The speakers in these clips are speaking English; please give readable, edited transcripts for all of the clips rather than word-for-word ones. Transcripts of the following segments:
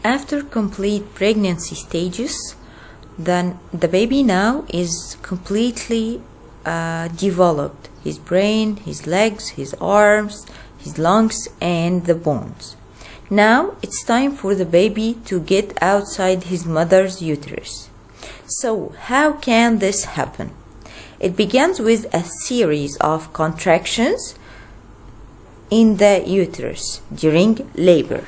After complete pregnancy stages, then the baby now is completely developed. His brain, his legs, his arms, his lungs, and the bones. Now it's time for the baby to get outside his mother's uterus. So how can this happen? It begins with a series of contractions in the uterus during labor.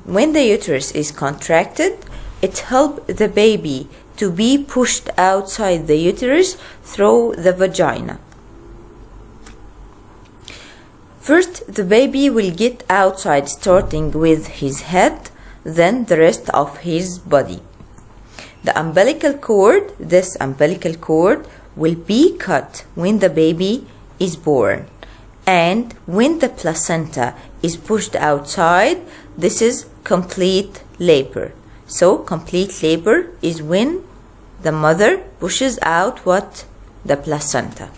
When the uterus is contracted, it helps the baby to be pushed outside the uterus through the vagina. First, the baby will get outside starting with his head, then the rest of his body. The umbilical cord, this umbilical cord will be cut when the baby is born. And when the placenta is pushed outside, this is complete labor. So complete labor is when the mother pushes out what? The placenta.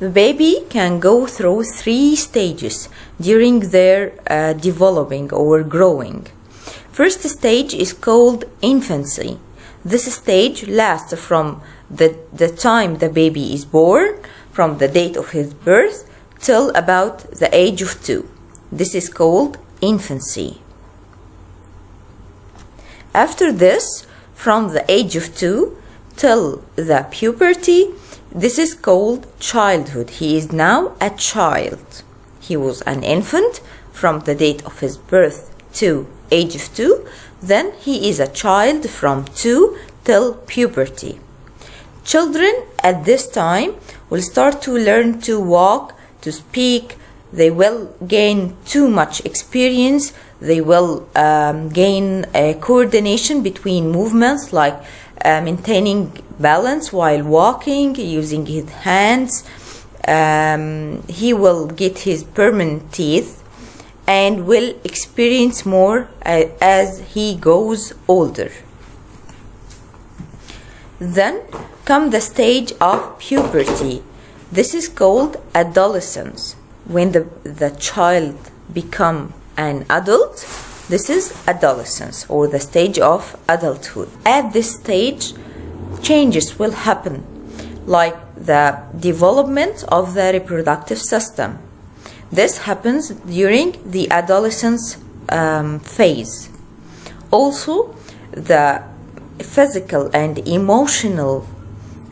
The baby can go through 3 stages during their developing or growing. First stage is called infancy. This stage lasts from the time the baby is born, from the date of his birth, till about the age of 2. This is called infancy. After this, from the age of 2 till the puberty, this is called childhood. He is now a child. He was an infant from the date of his birth to age of 2. Then he is a child from 2 till puberty. Children at this time will start to learn to walk, to speak. They will gain too much experience. They will gain a coordination between movements, like maintaining balance while walking, using his hands. He will get his permanent teeth and will experience more as he goes older. Then comes the stage of puberty. This is called adolescence. When the child becomes an adult, this is adolescence, or the stage of adulthood. At this stage, changes will happen, like the development of the reproductive system. This happens during the adolescence phase. Also, the physical and emotional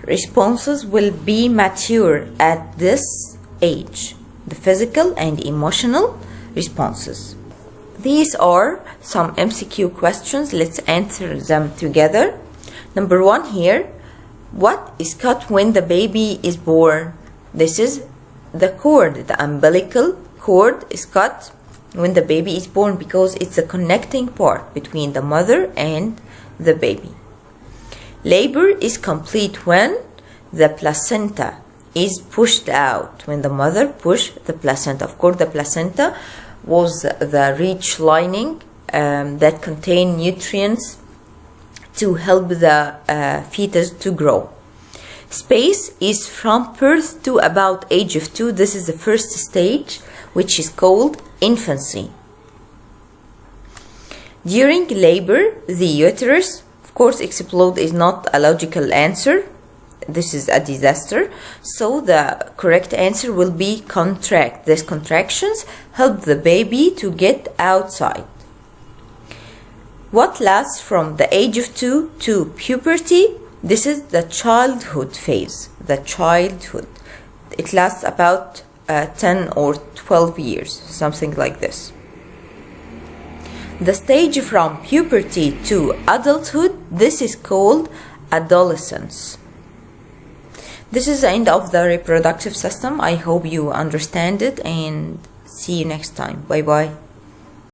responses will be mature at this age. The physical and emotional responses. These are some MCQ questions. Let's answer them together. Number 1 here. What is cut when the baby is born? This is the cord. The umbilical cord is cut when the baby is born because it's the connecting part between the mother and the baby. Labor is complete when the placenta is pushed out, when the mother pushed the placenta. Of course, the placenta was the rich lining that contained nutrients to help the fetus to grow. Space is from birth to about age of 2. This is the first stage, which is called infancy. During labor, the uterus, of course, explode is not a logical answer. This is a disaster. So the correct answer will be contract. These contractions help the baby to get outside. What lasts from the age of 2 to puberty? This is the childhood phase. The childhood. It lasts about 10 or 12 years, something like this. The stage from puberty to adulthood, this is called adolescence. This is the end of the reproductive system. I hope you understand it, and see you next time. Bye bye.